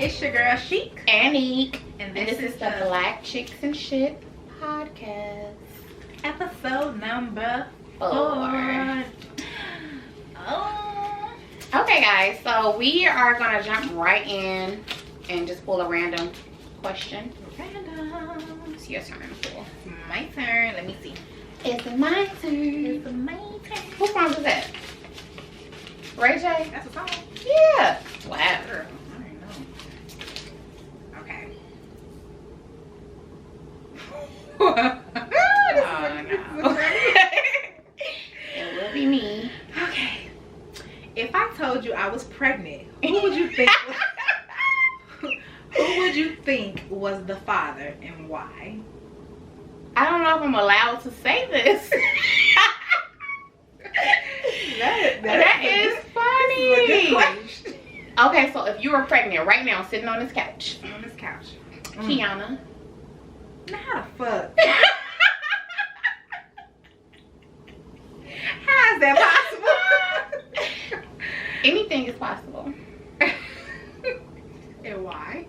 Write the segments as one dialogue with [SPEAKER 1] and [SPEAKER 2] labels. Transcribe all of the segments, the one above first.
[SPEAKER 1] It's your girl Chic
[SPEAKER 2] and Eek,
[SPEAKER 1] and
[SPEAKER 2] this is the Black Chicks and Shit podcast,
[SPEAKER 1] episode number 4.
[SPEAKER 2] Oh. Okay, guys, so we are gonna jump right in and just pull a random question.
[SPEAKER 1] Random.
[SPEAKER 2] It's your turn to pull.
[SPEAKER 1] My turn. Let me see.
[SPEAKER 2] It's my turn.
[SPEAKER 1] It's my turn.
[SPEAKER 2] Who song is that? Ray J?
[SPEAKER 1] That's a song.
[SPEAKER 2] Yeah. Wow.
[SPEAKER 1] Girl, I don't know. Okay.
[SPEAKER 2] Oh, no. It will be me.
[SPEAKER 1] Okay. If I told you I was pregnant, who would you think? Who would you think was the father and why?
[SPEAKER 2] I don't know if I'm allowed to say this. that is funny. Okay, so if you were pregnant right now, sitting on this couch.
[SPEAKER 1] On this couch.
[SPEAKER 2] Kiana.
[SPEAKER 1] Now how the fuck? How is that possible?
[SPEAKER 2] Anything is possible.
[SPEAKER 1] And why?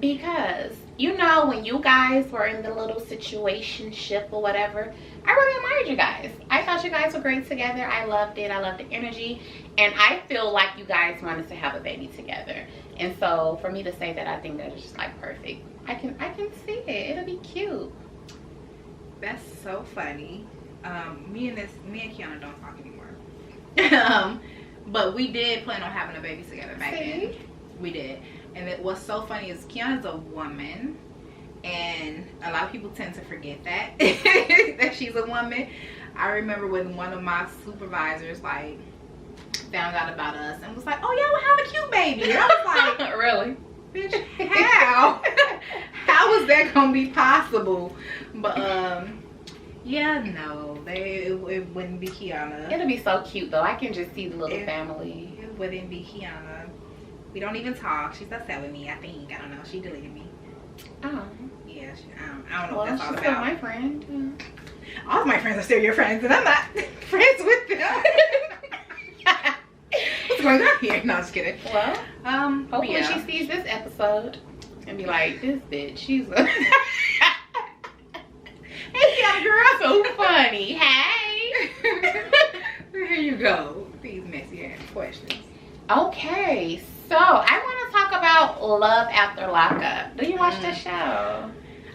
[SPEAKER 2] Because, you know, when you guys were in the little situationship or whatever, I really admired you guys. I thought you guys were great together. I loved it. I loved the energy. And I feel like you guys wanted to have a baby together. And so for me to say that, I think that is just like perfect. I can see it. It'll be cute.
[SPEAKER 1] That's so funny. Me and Kiana don't talk anymore. But we did plan on having a baby together back then. We did. And what's so funny is Kiana's a woman, and a lot of people tend to forget that that she's a woman. I remember when one of my supervisors like found out about us and was like, "Oh, y'all will have a cute baby." And I was like,
[SPEAKER 2] really?
[SPEAKER 1] Bitch, how? How is that gonna be possible? But yeah, no, it wouldn't be Kiana.
[SPEAKER 2] It'll be so cute though. I can just see the little family.
[SPEAKER 1] It wouldn't be Kiana. We don't even talk. She's upset with me, I think. I don't know. She deleted me.
[SPEAKER 2] Oh.
[SPEAKER 1] Yeah, I don't know
[SPEAKER 2] Well,
[SPEAKER 1] what that's all
[SPEAKER 2] she's
[SPEAKER 1] about.
[SPEAKER 2] still my friend.
[SPEAKER 1] All of my friends are still your friends, and I'm not friends with them. What's going on here? No, just kidding.
[SPEAKER 2] Well, hopefully
[SPEAKER 1] yeah.
[SPEAKER 2] she sees this episode and be like, this bitch, she's a...
[SPEAKER 1] Hey, young girl.
[SPEAKER 2] So funny. Hey.
[SPEAKER 1] Here you go. These messy ass questions.
[SPEAKER 2] Okay, so I want to talk about Love After Lockup. Do you watch the show?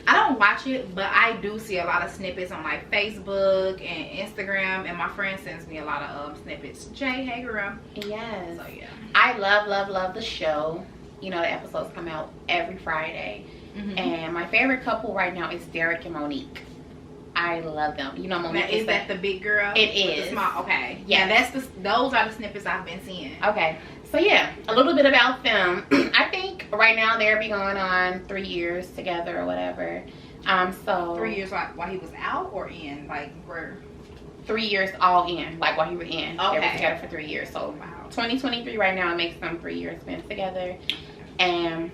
[SPEAKER 1] I don't watch it, but I do see a lot of snippets on like Facebook and Instagram, and my friend sends me a lot of snippets. Jay, hey girl.
[SPEAKER 2] Yes.
[SPEAKER 1] So yeah,
[SPEAKER 2] I love the show. You know, the episodes come out every Friday. And my favorite couple right now is Derek and Monique. I love them. You know, Monique
[SPEAKER 1] is that the big girl?
[SPEAKER 2] It is.
[SPEAKER 1] The small, okay.
[SPEAKER 2] Yeah,
[SPEAKER 1] those are the snippets I've been seeing.
[SPEAKER 2] Okay. So yeah, a little bit about them. I think right now they'll be going on 3 years together or whatever. So
[SPEAKER 1] 3 years while he was out or in, like where?
[SPEAKER 2] 3 years all in, like while he was in.
[SPEAKER 1] Okay.
[SPEAKER 2] They were together for 3 years. So
[SPEAKER 1] wow.
[SPEAKER 2] 2023 right now, it makes them 3 years been together. And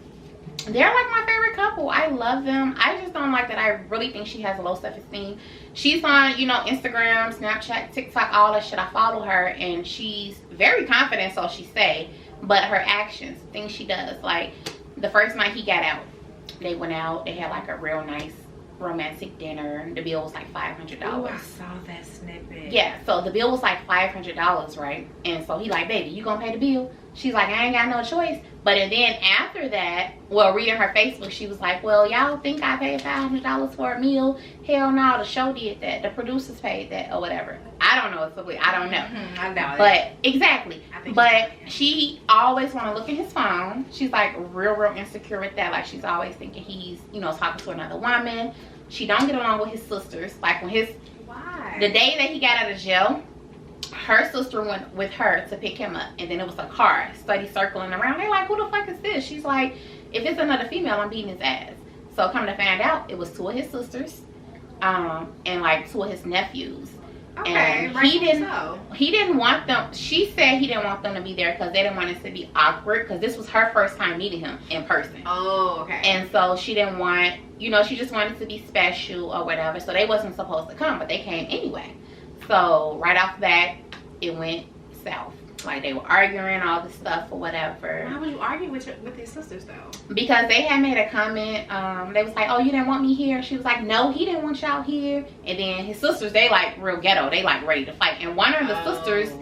[SPEAKER 2] they're like my favorite couple. I love them. I just don't like that. I really think she has a low self-esteem. She's on, you know, Instagram, Snapchat, TikTok, all that shit. I follow her and she's very confident, so she say, but her actions, things she does, like the first night he got out, they went out, they had like a real nice romantic dinner. The bill was like $500.
[SPEAKER 1] Oh, I saw that snippet.
[SPEAKER 2] Yeah, so the bill was like $500, right? And so he like, baby, you gonna pay the bill? She's like, I ain't got no choice. But and then after that, well, reading her Facebook, she was like, well, y'all think I paid $500 for a meal? Hell no, the show did that. The producers paid that or whatever. I don't know. I don't know.
[SPEAKER 1] I know.
[SPEAKER 2] But exactly. But she always want to look at his phone. She's like real insecure with that. Like she's always thinking he's, you know, talking to another woman. She don't get along with his sisters. Like when
[SPEAKER 1] why?
[SPEAKER 2] The day that he got out of jail, her sister went with her to pick him up, and then it was a car study circling around. They're like, who the fuck is this? She's like, if it's another female, I'm beating his ass. So come to find out, it was 2 of his sisters and like 2 of his nephews.
[SPEAKER 1] Okay,
[SPEAKER 2] and he didn't want them. She said he didn't want them to be there because they didn't want it to be awkward, because this was her first time meeting him in person.
[SPEAKER 1] Oh, okay.
[SPEAKER 2] And so she didn't want, you know, she just wanted to be special or whatever. So they wasn't supposed to come, but they came anyway. So right off the bat, it went south. Like, they were arguing, all this stuff or whatever.
[SPEAKER 1] Why would you argue with his sisters, though?
[SPEAKER 2] Because they had made a comment. They was like, oh, you didn't want me here. She was like, no, he didn't want y'all here. And then his sisters, they like real ghetto. They like ready to fight. And one of the sisters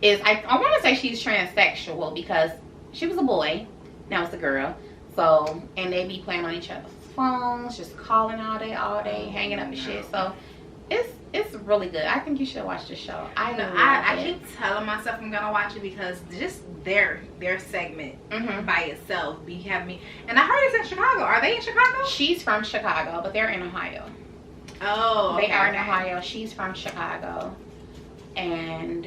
[SPEAKER 2] is, I want to say she's transsexual because she was a boy. Now it's a girl. So, and they be playing on each other's phones, just calling all day, hanging up and shit. So, it's really good. I think you should watch the show. I
[SPEAKER 1] keep telling myself I'm gonna watch it because just their segment by itself be having me. And I heard it's in Chicago. Are they in Chicago?
[SPEAKER 2] She's from Chicago, but they're in Ohio.
[SPEAKER 1] Oh, okay,
[SPEAKER 2] they are in Ohio. She's from Chicago, and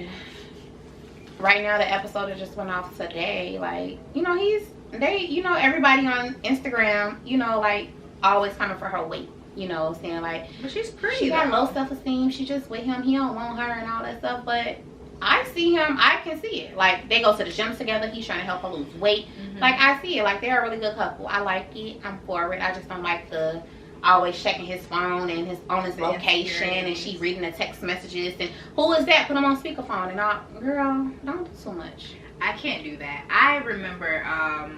[SPEAKER 2] right now the episode that just went off today, like, you know, everybody on Instagram, you know, like, always coming for her weight. You know, saying like,
[SPEAKER 1] but she's pretty.
[SPEAKER 2] She got low self-esteem. She just with him. He don't want her and all that stuff. But I see him. I can see it. Like, they go to the gym together. He's trying to help her lose weight. Like, I see it. Like, they're a really good couple. I like it. I'm for it. I just don't like the always checking his phone and his location, and she reading the text messages and who is that? Put him on speakerphone and all. Girl, don't do so much.
[SPEAKER 1] I can't do that. I remember. I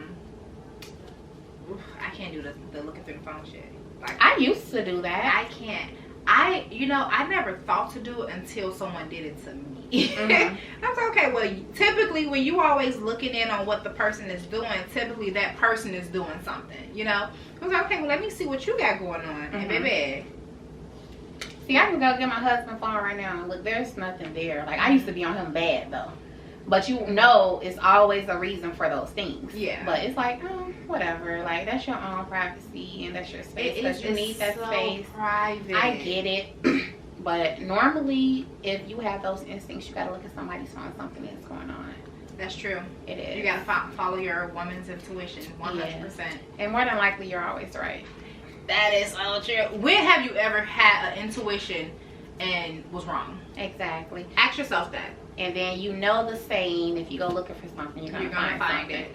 [SPEAKER 1] can't do the looking through the phone shit. Like,
[SPEAKER 2] I used to do that.
[SPEAKER 1] I can't. I never thought to do it until someone did it to me. That's okay. Well, typically when you always looking in on what the person is doing, typically that person is doing something, you know? I was like, okay, well, let me see what you got going on. And baby.
[SPEAKER 2] See, I can go get my husband's phone right now and look, there's nothing there. Like, I used to be on him bad, though. But you know it's always a reason for those things. Yeah. But it's like, whatever. Like, that's your own privacy and that's your space. Because you need that space.
[SPEAKER 1] Private.
[SPEAKER 2] I get it. But normally, if you have those instincts, you got to look at somebody's phone. Something is going on.
[SPEAKER 1] That's true.
[SPEAKER 2] It is.
[SPEAKER 1] You got to follow your woman's intuition 100%.
[SPEAKER 2] Yeah. And more than likely, you're always right.
[SPEAKER 1] That is so true. When have you ever had an intuition and was wrong?
[SPEAKER 2] Exactly.
[SPEAKER 1] Ask yourself that.
[SPEAKER 2] And then you know the saying, if you go looking for something, you're gonna find it.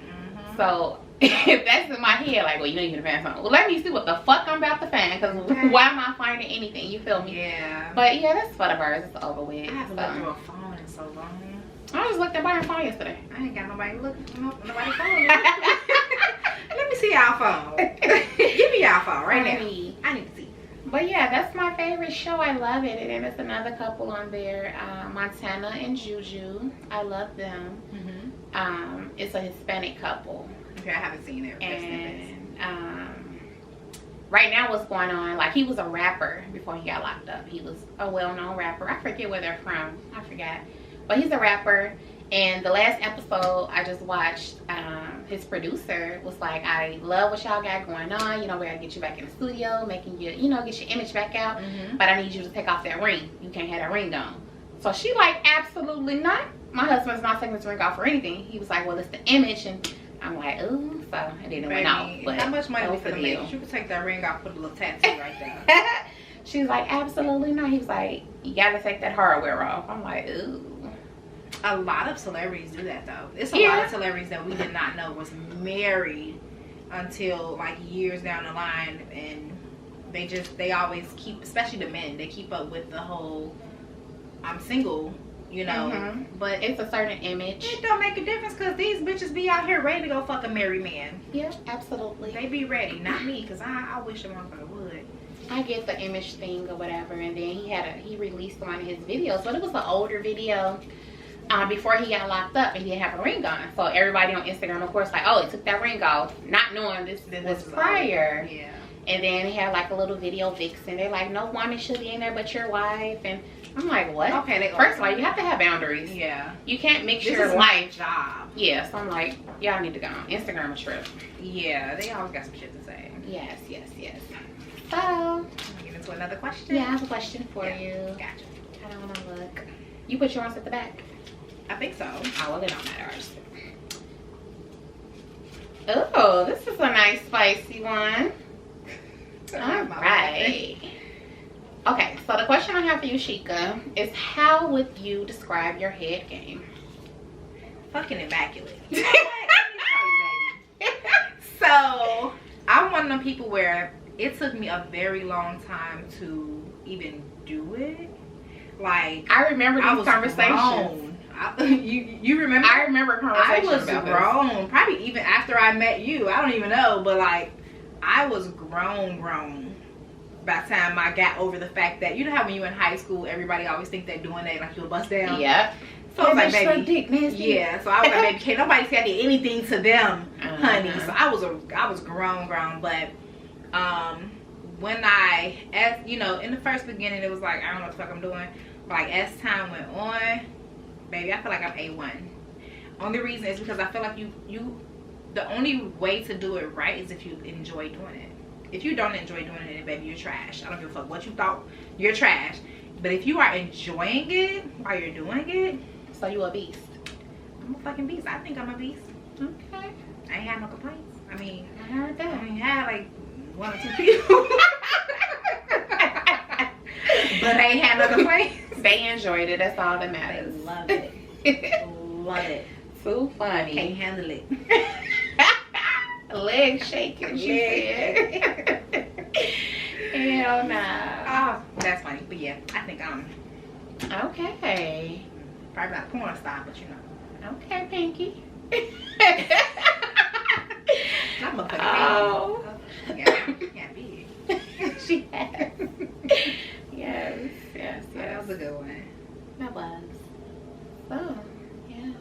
[SPEAKER 2] So if that's in my head, like, well, you know you're gonna find something. Well, let me see what the fuck I'm about to find, because why am I finding anything? You feel me?
[SPEAKER 1] Yeah.
[SPEAKER 2] But yeah, that's for the birds. It's over with.
[SPEAKER 1] I haven't looked through a phone in so long.
[SPEAKER 2] I just looked at my phone yesterday.
[SPEAKER 1] I ain't got nobody nobody phone. Let me see y'all phone. Give me y'all phone right now. I need to see.
[SPEAKER 2] But yeah, that's my favorite show. I love it. And then there's another couple on there, Montana and Juju. I love them. It's a Hispanic couple.
[SPEAKER 1] Okay, I haven't seen it.
[SPEAKER 2] And right now what's going on, like, he was a rapper before he got locked up. He was a well-known rapper. I forget where they're from. I forgot. But he's a rapper. And the last episode I just watched, his producer was like, I love what y'all got going on. You know, we're going to get you back in the studio, making you, you know, get your image back out. But I need you to take off that ring. You can't have that ring on. So she like, absolutely not. My husband's not taking this ring off or anything. He was like, well, it's the image. And I'm like, ooh. So, and then it went off. But
[SPEAKER 1] how much money was the deal? You could take that ring off, put a little tattoo right there.
[SPEAKER 2] She was like, absolutely not. He was like, you got to take that hardware off. I'm like, ooh.
[SPEAKER 1] A lot of celebrities do that, though. It's a lot of celebrities that we did not know was married until like years down the line, and they always keep, especially the men, they keep up with the whole I'm single, you know. But
[SPEAKER 2] it's a certain image.
[SPEAKER 1] It don't make a difference, because these bitches be out here ready to go fuck a married man.
[SPEAKER 2] Yeah, absolutely.
[SPEAKER 1] They be ready, not me, because I wish a motherfucker would.
[SPEAKER 2] I get the image thing or whatever, and then he released one of his videos, but it was an older video. Before he got locked up, and he didn't have a ring on. So everybody on Instagram, of course, like, oh, he took that ring off, not knowing this was prior.
[SPEAKER 1] Yeah.
[SPEAKER 2] And then he had like a little video vixen. They're like, no woman should be in there but your wife. And I'm like, what?
[SPEAKER 1] Okay.
[SPEAKER 2] First of all, you have to have boundaries.
[SPEAKER 1] Yeah.
[SPEAKER 2] You can't mix
[SPEAKER 1] this
[SPEAKER 2] your
[SPEAKER 1] is
[SPEAKER 2] life.
[SPEAKER 1] My job.
[SPEAKER 2] Yeah. So I'm like, y'all need to go on Instagram a trip.
[SPEAKER 1] Yeah. They always got some shit to say.
[SPEAKER 2] Yes. So.
[SPEAKER 1] Get into another question.
[SPEAKER 2] Yeah, I have a question for you.
[SPEAKER 1] Gotcha.
[SPEAKER 2] I don't want to look. You put yours at the back.
[SPEAKER 1] I think so.
[SPEAKER 2] Oh, well, it don't matter. Oh, this is a nice spicy one. All right. Okay, so the question I have for you, Sheikah, is how would you describe your head game?
[SPEAKER 1] Fucking immaculate. Let me tell you, baby. So, I'm one of them people where it took me a very long time to even do it. Like,
[SPEAKER 2] I remember these conversations.
[SPEAKER 1] You remember?
[SPEAKER 2] I remember a conversation
[SPEAKER 1] I was
[SPEAKER 2] about
[SPEAKER 1] grown, probably even after I met you. I don't even know, but like, I was grown by the time I got over the fact that, you know how when you're in high school, everybody always think they're doing that, like you'll bust down.
[SPEAKER 2] Yeah.
[SPEAKER 1] So I was like, baby, yeah. So I was like, baby, can't nobody say I did anything to them, honey. So I was grown, but when as you know, in the first beginning, it was like, I don't know what the fuck I'm doing. But like as time went on, baby, I feel like I'm A1. Only reason is because I feel like the only way to do it right is if you enjoy doing it. If you don't enjoy doing it, baby, you're trash. I don't give a fuck what you thought, you're trash. But if you are enjoying it while you're doing it,
[SPEAKER 2] so you a beast.
[SPEAKER 1] I'm a fucking beast. I think I'm a beast.
[SPEAKER 2] Okay.
[SPEAKER 1] I ain't had no complaints. I mean,
[SPEAKER 2] I heard that.
[SPEAKER 1] I only had like 1 or 2 people. But I ain't had no complaints.
[SPEAKER 2] They enjoyed it. That's all that matters.
[SPEAKER 1] They love it. Love it.
[SPEAKER 2] So funny.
[SPEAKER 1] Can't handle it.
[SPEAKER 2] Leg shaking. She said. Hell nah.
[SPEAKER 1] Oh, that's funny. But yeah, I think I'm
[SPEAKER 2] okay.
[SPEAKER 1] probably not a porn star, but you know.
[SPEAKER 2] Okay, Pinky.
[SPEAKER 1] I'm a fucking
[SPEAKER 2] oh.
[SPEAKER 1] yeah, big.
[SPEAKER 2] She has. Yes.
[SPEAKER 1] That was a good one.
[SPEAKER 2] That was. Oh, yeah.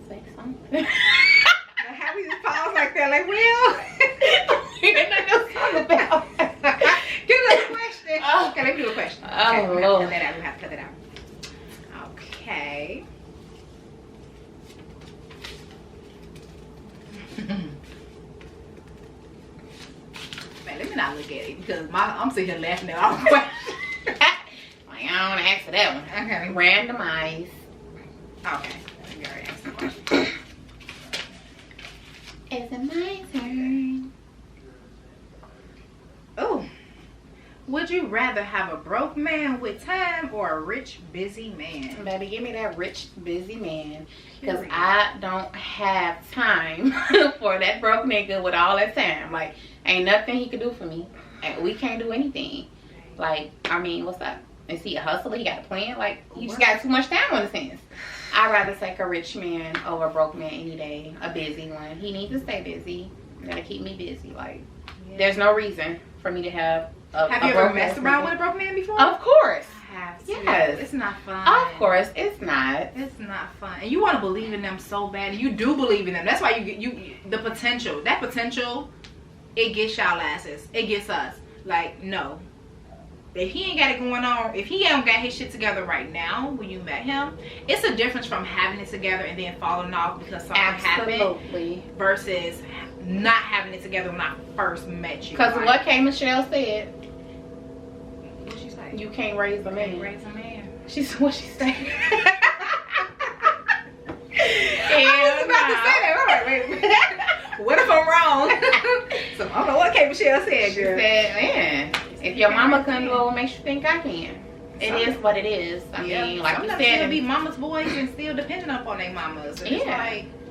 [SPEAKER 2] Say something.
[SPEAKER 1] How we just pause like that, like, Will?
[SPEAKER 2] We didn't know what to talk about.
[SPEAKER 1] Give us a question.
[SPEAKER 2] Oh.
[SPEAKER 1] Okay, let me do a question.
[SPEAKER 2] Oh,
[SPEAKER 1] okay, we
[SPEAKER 2] Lord.
[SPEAKER 1] have to cut that out. Okay. Man, let me not look at it because I'm sitting here laughing at all the questions.
[SPEAKER 2] I don't want to answer that one.
[SPEAKER 1] Okay.
[SPEAKER 2] Randomize.
[SPEAKER 1] Okay. You already asked the question.
[SPEAKER 2] Is it my turn?
[SPEAKER 1] Oh. Would you rather have a broke man with time or a rich, busy man?
[SPEAKER 2] Baby, give me that rich, busy man. Because
[SPEAKER 1] Period.
[SPEAKER 2] I don't have time for that broke nigga with all that time. Like, ain't nothing he could do for me. And we can't do anything. Like, I mean, what's up? Is he a hustler? He got a plan? Like, he just got too much time on his hands. I'd rather take a rich man over a broke man any day. A busy one. He needs to stay busy. Gotta keep me busy. Like, there's no reason for me to have
[SPEAKER 1] Have you ever messed around with a broke man before?
[SPEAKER 2] Of course.
[SPEAKER 1] I have to.
[SPEAKER 2] Yes.
[SPEAKER 1] It's not fun.
[SPEAKER 2] Of course, it's not.
[SPEAKER 1] It's not fun. And you want to believe in them so bad. You do believe in them. That's why you the potential. That potential, it gets y'all asses. It gets us. Like, no. If he ain't got it going on, if he ain't got his shit together right now when you met him, it's a difference from having it together and then falling off because something happened versus not having it together when I first met you.
[SPEAKER 2] Because what K. Michelle said,
[SPEAKER 1] what she say?
[SPEAKER 2] you can't raise a man.
[SPEAKER 1] Can't raise a man.
[SPEAKER 2] She's what she said.
[SPEAKER 1] I was about to say that. All right, wait a minute. What if I'm wrong? So I don't know what K. Michelle said,
[SPEAKER 2] She
[SPEAKER 1] girl.
[SPEAKER 2] said, man, if your mama couldn't do it, what makes you think I can? It is what it is. I mean, like you
[SPEAKER 1] sometimes
[SPEAKER 2] said,
[SPEAKER 1] still be mama's boys and still depending upon their mamas. And it's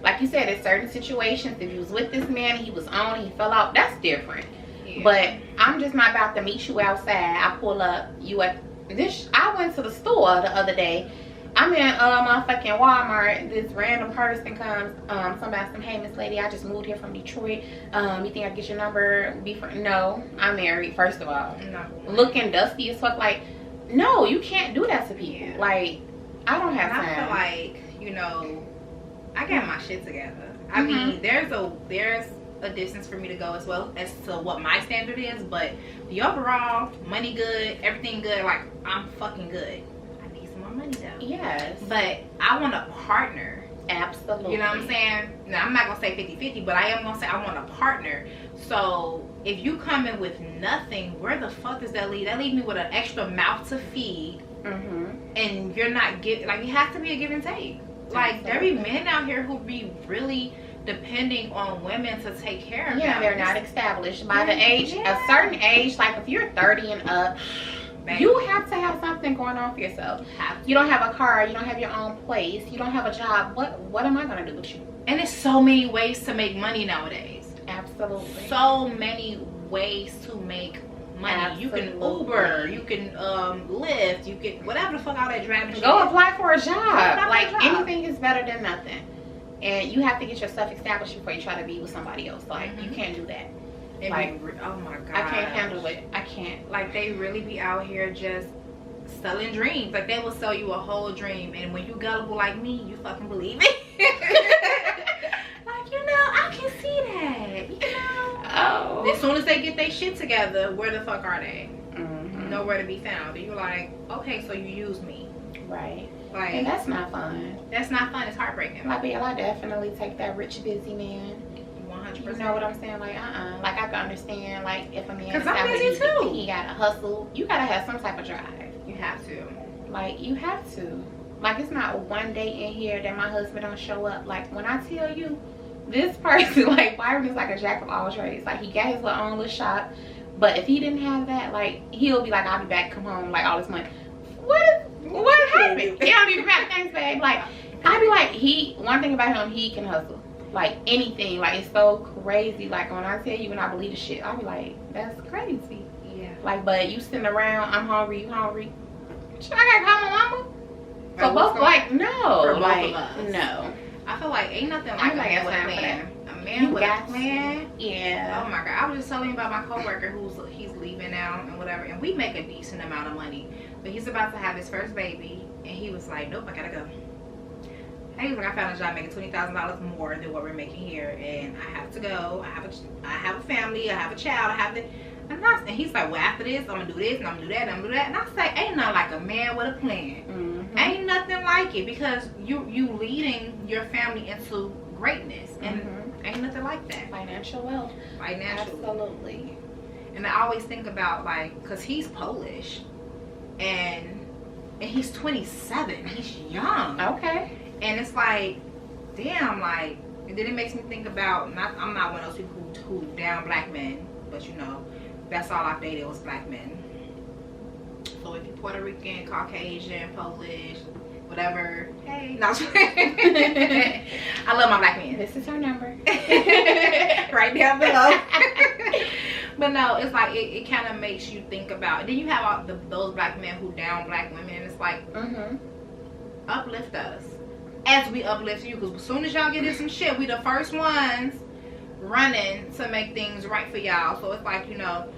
[SPEAKER 2] like you said, in certain situations, if you was with this man, he was on, he fell out, that's different.
[SPEAKER 1] Yeah.
[SPEAKER 2] But I'm just not about to meet you outside. I pull up, you at this. I went to the store the other day. I'm in motherfucking Walmart. This random person comes. Somebody said, "Hey, Miss Lady, I just moved here from Detroit. You think I can get your number? No, I'm married. First of all,
[SPEAKER 1] No.
[SPEAKER 2] Looking dusty as fuck. Like, no, you can't do that to people.
[SPEAKER 1] Yeah.
[SPEAKER 2] Like, I don't have time.
[SPEAKER 1] I feel like, you know, I got my shit together. I mean, there's a distance for me to go as well as to what my standard is, but the overall money good, everything good. Like, I'm fucking good. Money though.
[SPEAKER 2] Yes.
[SPEAKER 1] But I want a partner.
[SPEAKER 2] Absolutely.
[SPEAKER 1] You know what I'm saying? Now, I'm not going to say 50-50, but I am going to say I want a partner. So, if you come in with nothing, where the fuck does that leave? That leaves me with an extra mouth to feed. And you're not getting, like, it has to be a give and take. Like, there be men out here who be really depending on women to take care of them.
[SPEAKER 2] Yeah, they're not established. By the age, a certain age, like if you're 30 and up, you have to have something going on for yourself. You don't have a car, you don't have your own place, you don't have a job. What am I gonna do with you?
[SPEAKER 1] And there's so many ways to make money nowadays.
[SPEAKER 2] Absolutely.
[SPEAKER 1] So many ways to make money.
[SPEAKER 2] Absolutely.
[SPEAKER 1] You can Uber, you can Lyft, you can whatever the fuck all that driving shit
[SPEAKER 2] Go
[SPEAKER 1] is.
[SPEAKER 2] apply for a job. Like
[SPEAKER 1] for a job.
[SPEAKER 2] anything is better than nothing. And you have to get yourself established before you try to be with somebody else. Like you can't do that. Like,
[SPEAKER 1] oh my god,
[SPEAKER 2] I can't handle it. I can't.
[SPEAKER 1] Like they really be out here just selling dreams. Like they will sell you a whole dream, and when you gullible like me, you fucking believe it. Like, you know, I can see that. You know.
[SPEAKER 2] Oh.
[SPEAKER 1] As soon as they get their shit together, where the fuck are they?
[SPEAKER 2] Mm-hmm.
[SPEAKER 1] Nowhere to be found. And you're like, okay, so you use me.
[SPEAKER 2] Right.
[SPEAKER 1] Like,
[SPEAKER 2] And that's not fun.
[SPEAKER 1] that's not fun. It's heartbreaking.
[SPEAKER 2] Like, BL, I definitely take that rich, busy man.
[SPEAKER 1] 100%.
[SPEAKER 2] You know what I'm saying? Like, like I can understand, like, if a man
[SPEAKER 1] 'Cause I'm busy too.
[SPEAKER 2] He gotta hustle. You gotta have some type of drive.
[SPEAKER 1] You have to.
[SPEAKER 2] Like, you have to. Like, it's not one day in here that my husband don't show up. Like, when I tell you, this person, like, Byron is like a jack of all trades. Like, he got his own little shop. But if he didn't have that, like, he'll be like, I'll be back, come home, like, all this money. What happened? He don't even back, thanks, babe. Like, I'd be like, one thing about him, he can hustle. Like, anything. Like, it's so crazy. Like, when I tell you and I believe the shit, I'll be like, that's crazy.
[SPEAKER 1] Yeah.
[SPEAKER 2] Like, but you sitting around, I'm hungry, you hungry. Should I gotta call my mama? So both, like, no.
[SPEAKER 1] For both
[SPEAKER 2] like,
[SPEAKER 1] of us.
[SPEAKER 2] no.
[SPEAKER 1] I feel like ain't nothing like a man with a plan. A man with a plan.
[SPEAKER 2] Yeah.
[SPEAKER 1] Oh my god. I was just telling you about my coworker he's leaving now and whatever, and we make a decent amount of money. But he's about to have his first baby, and he was like, nope, I gotta go. He was like, I found a job making $20,000 more than what we're making here, and I have to go. I have a family, I have a child, I have to. And he's like, well, after this, I'm gonna do this, and I'm gonna do that, and I'm gonna do that. And I say, ain't nothing like a man with a plan.
[SPEAKER 2] Mm-hmm.
[SPEAKER 1] Ain't nothing like it, because you leading your family into greatness, and ain't nothing like that.
[SPEAKER 2] Financial wealth.
[SPEAKER 1] Financial.
[SPEAKER 2] Absolutely.
[SPEAKER 1] And I always think about, like, cause he's Polish, and he's 27. He's young.
[SPEAKER 2] Okay.
[SPEAKER 1] And it's like, damn, like, and then it makes me think about, I'm not one of those people who down black men, but you know, that's all I've dated was black men. So if you're Puerto Rican, Caucasian, Polish, whatever, hey, no, I love my black men.
[SPEAKER 2] This is her number.
[SPEAKER 1] Right down below. But no, it's like, it kind of makes you think about, then you have all those black men who down black women, and it's like, uplift us as we uplift you, because as soon as y'all get in some shit, we the first ones running to make things right for y'all. So it's like, you know,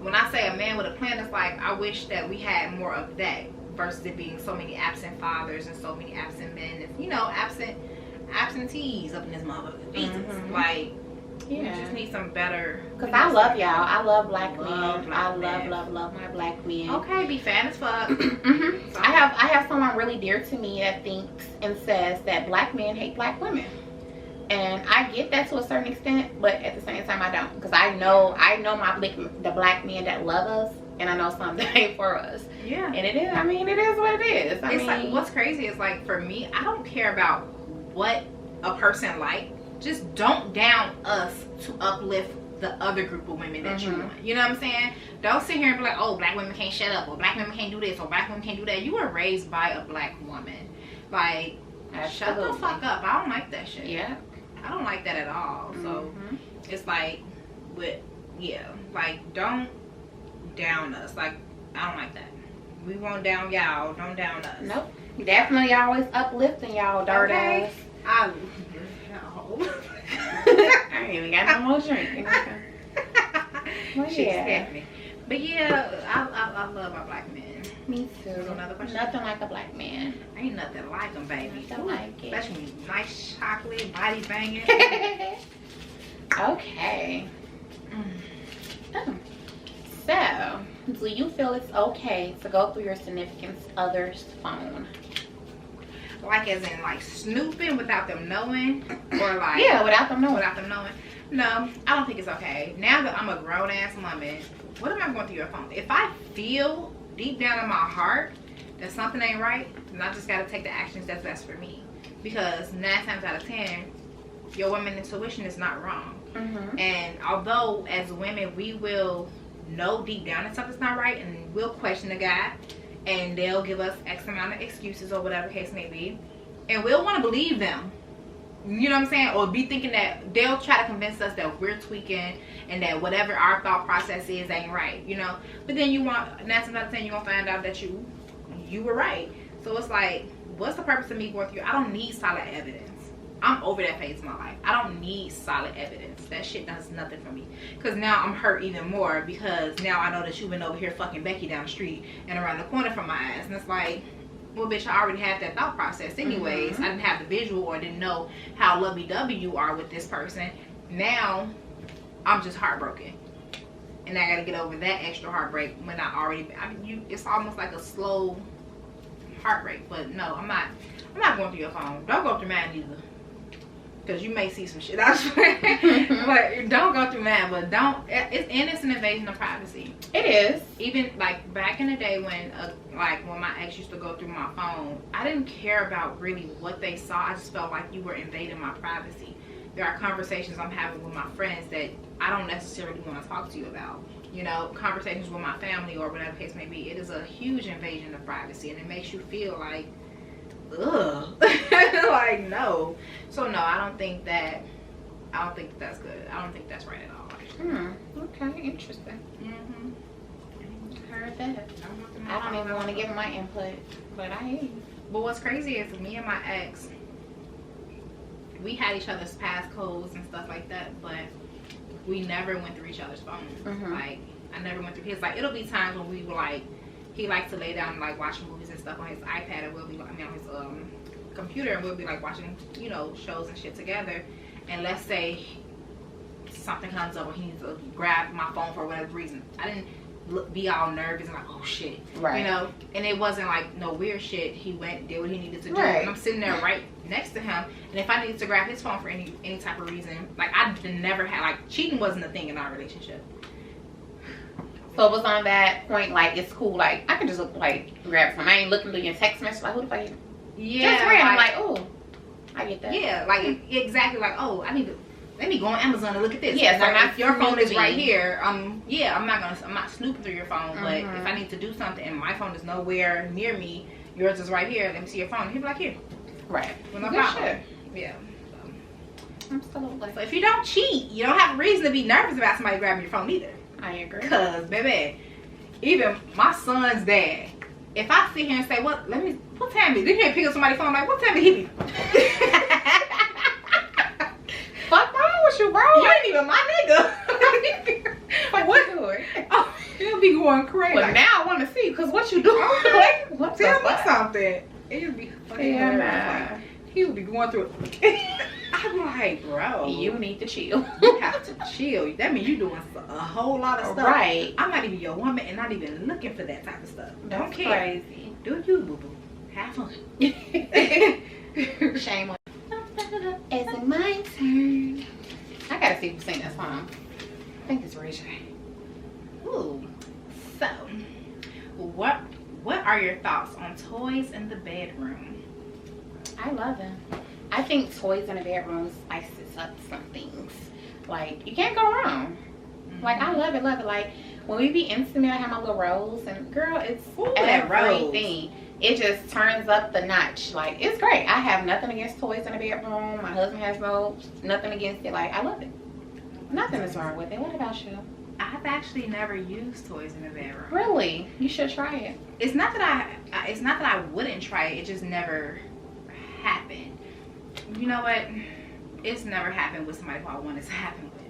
[SPEAKER 1] when I say a man with a plan, it's like, I wish that we had more of that versus it being so many absent fathers and so many absent men, and, you know, absentees up in this motherfucker. Jesus. Like, we just need some better.
[SPEAKER 2] Because I love y'all. I love black men. I
[SPEAKER 1] men.
[SPEAKER 2] love my black men.
[SPEAKER 1] Okay, be fan as fuck.
[SPEAKER 2] I have someone really dear to me that thinks and says that black men hate black women. And I get that to a certain extent, but at the same time I don't. Because I know the black men that love us, and I know some that ain't for us.
[SPEAKER 1] Yeah.
[SPEAKER 2] And it is, I mean, it is what it is. I mean,
[SPEAKER 1] like, what's crazy is, like, for me, I don't care about what a person like. Just don't down us to uplift the other group of women that you want. You know what I'm saying? Don't sit here and be like, oh, black women can't shut up, or black women can't do this, or black women can't do that. You were raised by a black woman. Like, shut the fuck up. I don't like that shit.
[SPEAKER 2] Yeah.
[SPEAKER 1] I don't like that at all. So it's like, like, don't down us. Like, I don't like that. We won't down y'all. Don't down us.
[SPEAKER 2] Nope. Definitely always uplifting y'all, dirt ass.
[SPEAKER 1] I
[SPEAKER 2] ain't even got no more drink. Well, yeah.
[SPEAKER 1] But yeah, I love my black men.
[SPEAKER 2] Me too.
[SPEAKER 1] Another question?
[SPEAKER 2] Nothing like a black man.
[SPEAKER 1] Ain't nothing like them, baby.
[SPEAKER 2] Nothing like it.
[SPEAKER 1] Especially nice chocolate, body banging.
[SPEAKER 2] Okay. So, do you feel it's okay to go through your significant other's phone?
[SPEAKER 1] Like, as in, like, snooping without them knowing? Or like,
[SPEAKER 2] yeah, without them knowing.
[SPEAKER 1] No, I don't think it's okay. Now that I'm a grown ass woman, what am I going through your phone? If I feel deep down in my heart that something ain't right, then I just gotta take the actions that's best for me. Because 9 times out of 10, your woman intuition is not wrong. And although as women we will know deep down that something's not right, and we'll question the guy, and they'll give us X amount of excuses or whatever case may be, and we'll want to believe them. You know what I'm saying? Or be thinking that they'll try to convince us that we're tweaking and that whatever our thought process is ain't right, you know? But then you want, 9 times out of 10, you're gonna find out that you were right. So it's like, what's the purpose of me going through? I don't need solid evidence. I'm over that phase of my life. I don't need solid evidence. That shit does nothing for me. Because now I'm hurt even more because now I know that you've been over here fucking Becky down the street and around the corner from my ass. And it's like, well, bitch, I already have that thought process anyways. I didn't have the visual or didn't know how lovey-dovey you are with this person. Now, I'm just heartbroken. And I gotta get over that extra heartbreak when I already, it's almost like a slow heartbreak. But no, I'm not going through your phone. Don't go through mine either. Because you may see some shit. I swear. But don't go through mine. But don't, it's an invasion of privacy.
[SPEAKER 2] It is.
[SPEAKER 1] Even like back in the day when when my ex used to go through my phone, I didn't care about really what they saw. I just felt like you were invading my privacy. There are conversations I'm having with my friends that I don't necessarily want to talk to you about. You know, conversations with my family or whatever the case may be. It is a huge invasion of privacy, and it makes you feel like, ugh. Like, no. So no, I don't think that's good. I don't think that's right at all, actually.
[SPEAKER 2] Okay, interesting. Heard that. I don't even want to give my input, but I hear you.
[SPEAKER 1] But what's crazy is me and my ex, we had each other's passcodes and stuff like that, but we never went through each other's phones. Like, I never went through his. Like, it'll be times when we were like, he likes to lay down and like watch movies and stuff on his iPad, and we'll be, on his computer, and we'll be like watching, you know, shows and shit together. And let's say something comes up where he needs to grab my phone for whatever reason. I didn't be all nervous and like, oh shit, right? You know, and it wasn't like no weird shit. He went, did what he needed to do, and I'm sitting there right next to him. And if I needed to grab his phone for any type of reason, like I never had, like, cheating wasn't a thing in our relationship.
[SPEAKER 2] So it was on that point, like, it's cool, like, I can just look, like, grab some. I ain't looking through your text message, like, who the fuck is?
[SPEAKER 1] Yeah.
[SPEAKER 2] Just random, like, oh, I get that.
[SPEAKER 1] Yeah, like, exactly, like, oh, let me go on Amazon and look at this.
[SPEAKER 2] Yeah, so
[SPEAKER 1] like, if your phone is right here, I'm not snooping through your phone, but if I need to do something and my phone is nowhere near me, yours is right here, let me see your phone. He'll be like, here.
[SPEAKER 2] Right.
[SPEAKER 1] Well, no problem.
[SPEAKER 2] Shit.
[SPEAKER 1] Yeah.
[SPEAKER 2] Absolutely.
[SPEAKER 1] So if you don't cheat, you don't have a reason to be nervous about somebody grabbing your phone either.
[SPEAKER 2] I agree.
[SPEAKER 1] Cause baby, even my son's dad, if I sit here and say, what time is it? Then he'll pick up somebody's phone, like, what time did he be?
[SPEAKER 2] Fuck wrong with you, bro?
[SPEAKER 1] You ain't even my nigga.
[SPEAKER 2] Like, what you doing?
[SPEAKER 1] Oh, he'll be going crazy.
[SPEAKER 2] Well, now I want to see, because what you doing?
[SPEAKER 1] What tell me something. It'll be fucking
[SPEAKER 2] like,
[SPEAKER 1] he would be going through it. I'm like, bro,
[SPEAKER 2] you need to chill.
[SPEAKER 1] You have to chill. That means you doing a whole lot of stuff.
[SPEAKER 2] Right.
[SPEAKER 1] I'm not even your woman and not even looking for that type of stuff. Don't care.
[SPEAKER 2] Crazy.
[SPEAKER 1] Do you, boo boo? Have fun.
[SPEAKER 2] Shame on. Is it my turn? I gotta see who sing that song. I think it's Ray J.
[SPEAKER 1] Ooh. So, what are your thoughts on toys in the bedroom?
[SPEAKER 2] I love them. I think toys in the bedroom spices up some things. Like, you can't go wrong. Like, I love it. Like, when we be intimate, I have my little rose, and girl, it's everything. It just turns up the notch. Like, it's great. I have nothing against toys in the bedroom. My husband has nothing against it. Like, I love it. Nothing is wrong with it. What about you?
[SPEAKER 1] I've actually never used toys in the bedroom.
[SPEAKER 2] Really? You should try it.
[SPEAKER 1] It's not that I wouldn't try it. It just never happened. You know what? It's never happened with somebody who I wanted to happen with.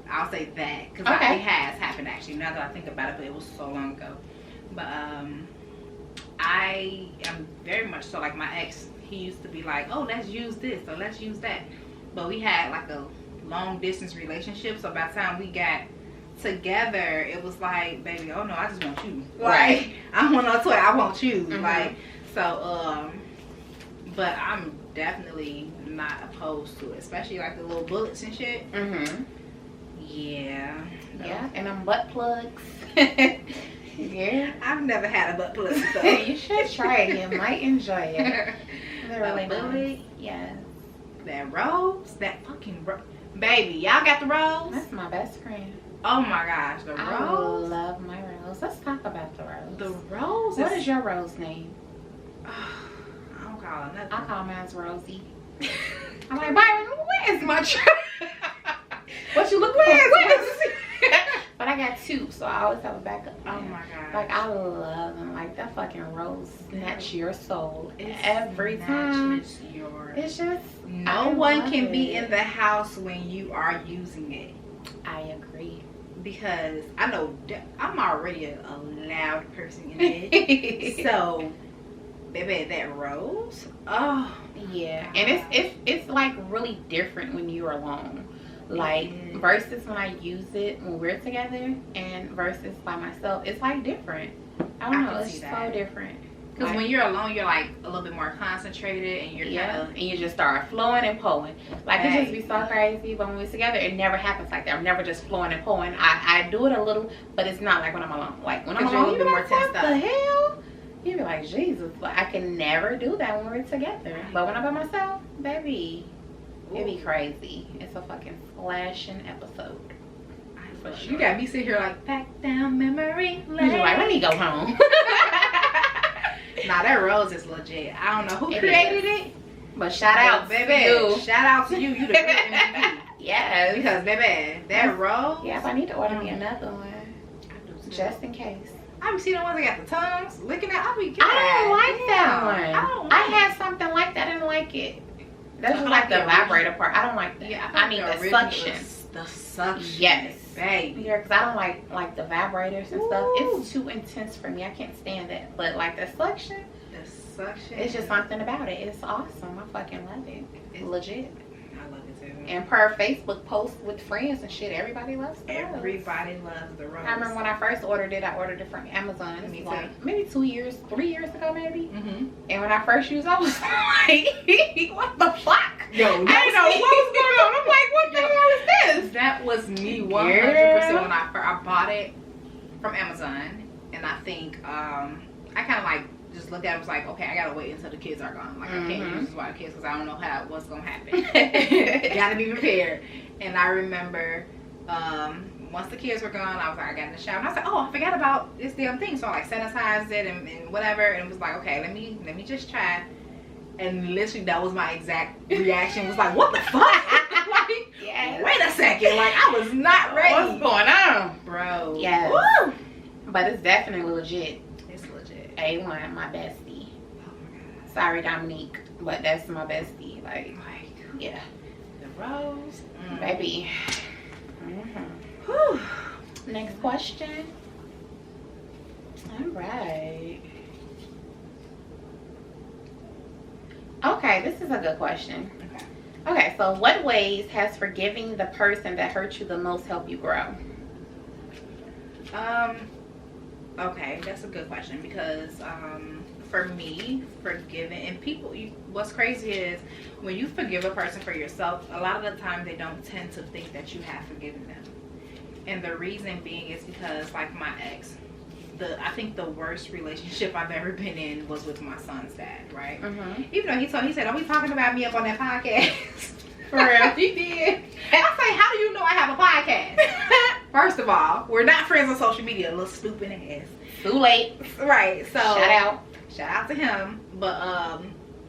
[SPEAKER 1] I'll say that, because it has happened actually. Now that I think about it, but it was so long ago. But I am very much so like my ex. He used to be like, "Oh, let's use this or let's use that," but we had like a long distance relationship. So by the time we got together, it was like, baby, oh no, I just want you.
[SPEAKER 2] Right.
[SPEAKER 1] Like, I want no toy. I want you. Like, so but I'm definitely not opposed to it, especially like the little bullets and shit. Yeah.
[SPEAKER 2] Yeah, and them butt plugs. Yeah.
[SPEAKER 1] I've never had a butt plug. So.
[SPEAKER 2] You should try it. You might enjoy it. They're really nice. Yes.
[SPEAKER 1] That rose, that fucking baby, y'all got the rose?
[SPEAKER 2] That's my best friend.
[SPEAKER 1] Oh my gosh, the rose.
[SPEAKER 2] I love my rose. Let's talk about the rose.
[SPEAKER 1] The rose.
[SPEAKER 2] What is your rose name?
[SPEAKER 1] I don't call it nothing.
[SPEAKER 2] I call mine Rosie. I'm like, Byron, where's my truck? What you looking for? But I got 2, so I always have a backup.
[SPEAKER 1] Oh my god.
[SPEAKER 2] Like, I love them. Like, that fucking rose snatch your soul
[SPEAKER 1] It's
[SPEAKER 2] every time.
[SPEAKER 1] Yours.
[SPEAKER 2] It's just,
[SPEAKER 1] no one can be in the house when you are using it.
[SPEAKER 2] I agree.
[SPEAKER 1] Because I know I'm already a loud person in it. So, baby, that rose. Oh.
[SPEAKER 2] Yeah. And it's like really different when you're alone. Like, versus when I use it when we're together, and versus by myself, it's like different. I don't know, it's so different.
[SPEAKER 1] Because when you're alone, you're like a little bit more concentrated, and you're kind of,
[SPEAKER 2] and you just start flowing and pulling. Like, it just be so crazy. But when we're together, it never happens like that. I'm never just flowing and pulling. I do it a little, but it's not like when I'm alone. Like, when I'm alone, you be like, what the hell? You be like, Jesus. But I can never do that when we're together. But when I'm by myself, baby, it'd be crazy. It's a fucking flashing episode.
[SPEAKER 1] For sure. You got me sitting here like, back down memory lane.
[SPEAKER 2] You're like, let me go home.
[SPEAKER 1] Nah, that rose is legit. I don't know who created it.
[SPEAKER 2] But shout out,
[SPEAKER 1] baby.
[SPEAKER 2] You.
[SPEAKER 1] Shout out to you. You the real MVP.
[SPEAKER 2] Yes.
[SPEAKER 1] Because, baby, that rose.
[SPEAKER 2] Yeah, if I need to order me another one. Just in case.
[SPEAKER 1] I be seeing the ones that got the tongues licking at. I
[SPEAKER 2] don't like that one. I had something like that. I didn't like it. That's just like the vibrator part. I don't like that. Yeah, I need the suction.
[SPEAKER 1] The suction.
[SPEAKER 2] Yes.
[SPEAKER 1] Baby.
[SPEAKER 2] Yeah, because I don't like the vibrators and stuff. It's too intense for me. I can't stand that. But like the suction.
[SPEAKER 1] The suction.
[SPEAKER 2] It's just something about it. It's awesome. I fucking love it. It's legit.
[SPEAKER 1] I love it too.
[SPEAKER 2] And per Facebook post with friends and shit, everybody loves the rose.
[SPEAKER 1] Everybody loves the rose.
[SPEAKER 2] I remember when I first ordered it, I ordered it from Amazon.
[SPEAKER 1] Me too.
[SPEAKER 2] Like maybe 3 years ago, maybe.
[SPEAKER 1] Mm-hmm.
[SPEAKER 2] And when I first used it, I was like, what the fuck?
[SPEAKER 1] Yo,
[SPEAKER 2] I didn't know what was going on. I'm like, what the hell is this?
[SPEAKER 1] That was me 100% when I bought it from Amazon. And I think I kind of like just looked at it, was like, okay, I gotta wait until the kids are gone. Like, I can't use this while the kids, because I don't know what's gonna happen. Gotta be prepared. And I remember once the kids were gone, I was like, I got in the shower, and I was like, oh, I forgot about this damn thing. So I like sanitized it and whatever, and it was like, okay, let me just try. And literally, that was my exact reaction. Was like, what the fuck? Like, yes. Wait a second. Like, I was not ready.
[SPEAKER 2] What's going on?
[SPEAKER 1] Bro.
[SPEAKER 2] Yes.
[SPEAKER 1] Woo!
[SPEAKER 2] But it's definitely legit.
[SPEAKER 1] It's legit.
[SPEAKER 2] A1, my bestie. Oh my God. Sorry, Dominique, but that's my bestie. Like yeah.
[SPEAKER 1] The rose.
[SPEAKER 2] Baby.
[SPEAKER 1] Whew.
[SPEAKER 2] Next question. All right. Okay, this is a good question. Okay, so what ways has forgiving the person that hurt you the most helped you grow?
[SPEAKER 1] Okay, that's a good question, because for me, forgiving, and people, what's crazy is when you forgive a person for yourself, a lot of the time they don't tend to think that you have forgiven them. And the reason being is because, like my ex, I think the worst relationship I've ever been in was with my son's dad, right? Even though he said, don't be talking about me up on that podcast. For real. He did. And I say, how do you know I have a podcast? First of all, we're not friends on social media, little stupid ass.
[SPEAKER 2] Too late.
[SPEAKER 1] Right, so
[SPEAKER 2] shout out
[SPEAKER 1] to him. But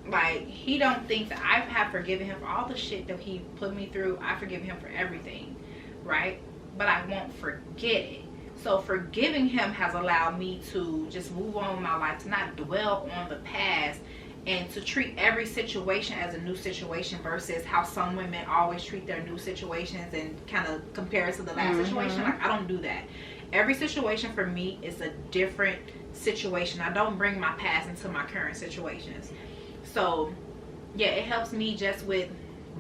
[SPEAKER 1] like, he don't think that I have forgiven him for all the shit that he put me through. I forgive him for everything, right? But I won't forget it. So forgiving him has allowed me to just move on with my life, to not dwell on the past, and to treat every situation as a new situation, versus how some women always treat their new situations and kind of compare it to the last situation. Like, I don't do that. Every situation for me is a different situation. I don't bring my past into my current situations. So yeah, it helps me just with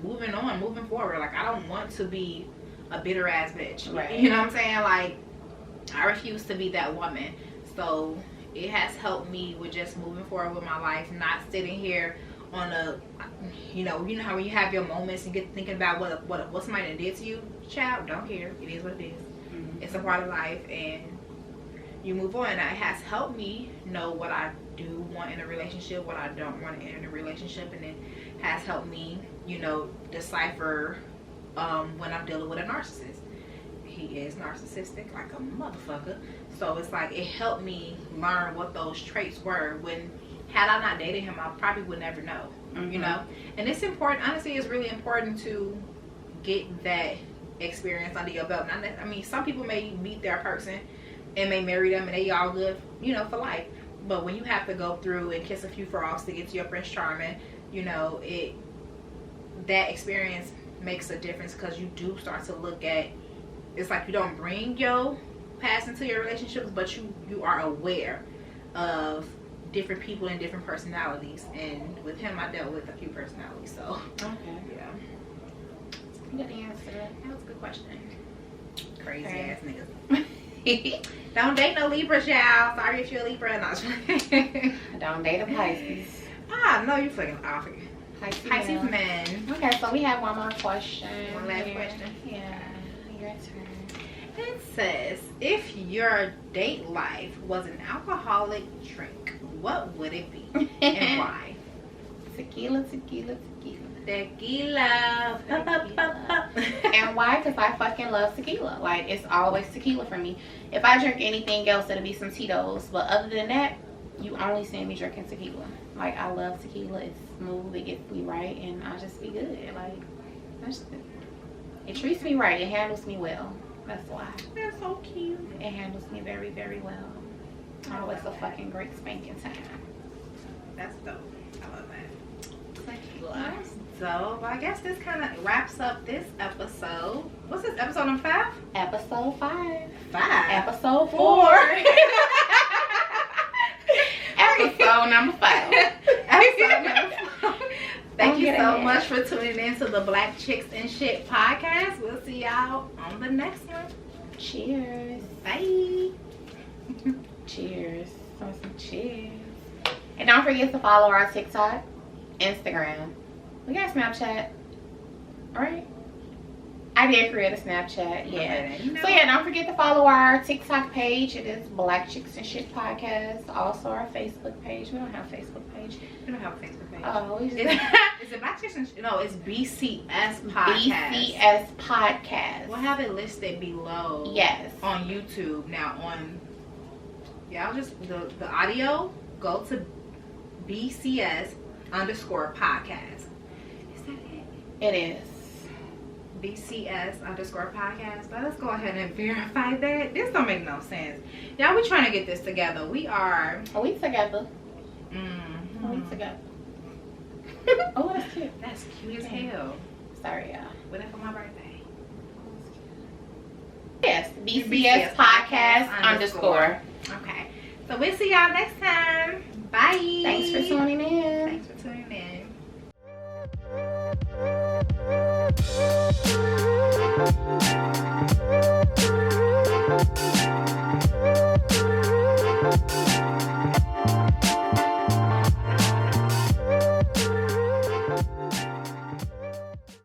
[SPEAKER 1] moving on, moving forward. Like, I don't want to be a bitter ass bitch. Right. You know what I'm saying? Like, I refuse to be that woman. So it has helped me with just moving forward with my life, not sitting here on a, you know how when you have your moments and get thinking about what somebody did to you. Child, don't care. It is what it is. It's a part of life, and you move on. And it has helped me know what I do want in a relationship, what I don't want in a relationship, and it has helped me, decipher when I'm dealing with a narcissist. He is narcissistic like a motherfucker. So it's like, it helped me learn what those traits were, when had I not dated him, I probably would never know. you know. And it's important, honestly, it's really important to get that experience under your belt. I mean, some people may meet their person and may marry them and they all good, you know, for life. But when you have to go through and kiss a few frogs to get to your Prince Charming, you know, that experience makes a difference, because you do start to look at, it's like you don't bring your past into your relationships, but you are aware of different people and different personalities. And with him, I dealt with a few personalities, so
[SPEAKER 2] Okay.
[SPEAKER 1] yeah.
[SPEAKER 2] Good answer.
[SPEAKER 1] That was a good question. Crazy ass niggas. Don't date no Libras, y'all. Sorry if you're a Libra. Not
[SPEAKER 2] Don't date a Pisces.
[SPEAKER 1] no, you fucking off. Pisces men.
[SPEAKER 2] Okay, so we have one more question.
[SPEAKER 1] One last question.
[SPEAKER 2] Yeah, your turn.
[SPEAKER 1] It says, if your date life was an alcoholic drink, what would it be and why?
[SPEAKER 2] Tequila, tequila, tequila.
[SPEAKER 1] Tequila.
[SPEAKER 2] And why? Because I fucking love tequila. Like, it's always tequila for me. If I drink anything else, it'll be some Tito's. But other than that, you only see me drinking tequila. Like, I love tequila. It's smooth. It gets me right. And I just be good. Like, it treats me right. It handles me well. That's why.
[SPEAKER 1] That's so cute.
[SPEAKER 2] It handles me very, very well. Always a fucking great spanking time.
[SPEAKER 1] That's dope. I love that. That's dope. I guess this kind of wraps up this episode. What's this, episode number 5?
[SPEAKER 2] Episode 5.
[SPEAKER 1] 5.
[SPEAKER 2] Episode 4. Episode number 5.
[SPEAKER 1] Episode number 5. Thank you so
[SPEAKER 2] ahead.
[SPEAKER 1] much for tuning in to the Black Chicks and Shit podcast. We'll see y'all on the next one.
[SPEAKER 2] Cheers.
[SPEAKER 1] Bye.
[SPEAKER 2] Cheers. Cheers. And don't forget to follow our TikTok, Instagram. We got Snapchat, right? I did create a Snapchat, yeah.
[SPEAKER 1] Okay, you know.
[SPEAKER 2] So yeah, don't forget to follow our TikTok page. It is Black Chicks and Shit Podcast. Also our Facebook page. We don't have a Facebook page.
[SPEAKER 1] We don't have a Facebook page.
[SPEAKER 2] Oh, we just
[SPEAKER 1] Is it Black Chicks and Shit? No, it's BCS Podcast.
[SPEAKER 2] BCS Podcast.
[SPEAKER 1] We'll have it listed below.
[SPEAKER 2] Yes.
[SPEAKER 1] On YouTube. Now on, y'all just, the audio, go to BCS _ podcast. Is that it?
[SPEAKER 2] It is.
[SPEAKER 1] BCS _ podcast. But let's go ahead and verify that. This don't make no sense. Y'all, we trying to get this together. We are.
[SPEAKER 2] Are we together?
[SPEAKER 1] Mm-hmm.
[SPEAKER 2] Are we together? Oh, that's cute.
[SPEAKER 1] That's cute as hell.
[SPEAKER 2] Sorry, y'all.
[SPEAKER 1] What if for my birthday?
[SPEAKER 2] Yes, BCS Podcast _
[SPEAKER 1] Okay. So we'll see y'all next time. Bye.
[SPEAKER 2] Thanks for tuning in.
[SPEAKER 1] Thanks for tuning in.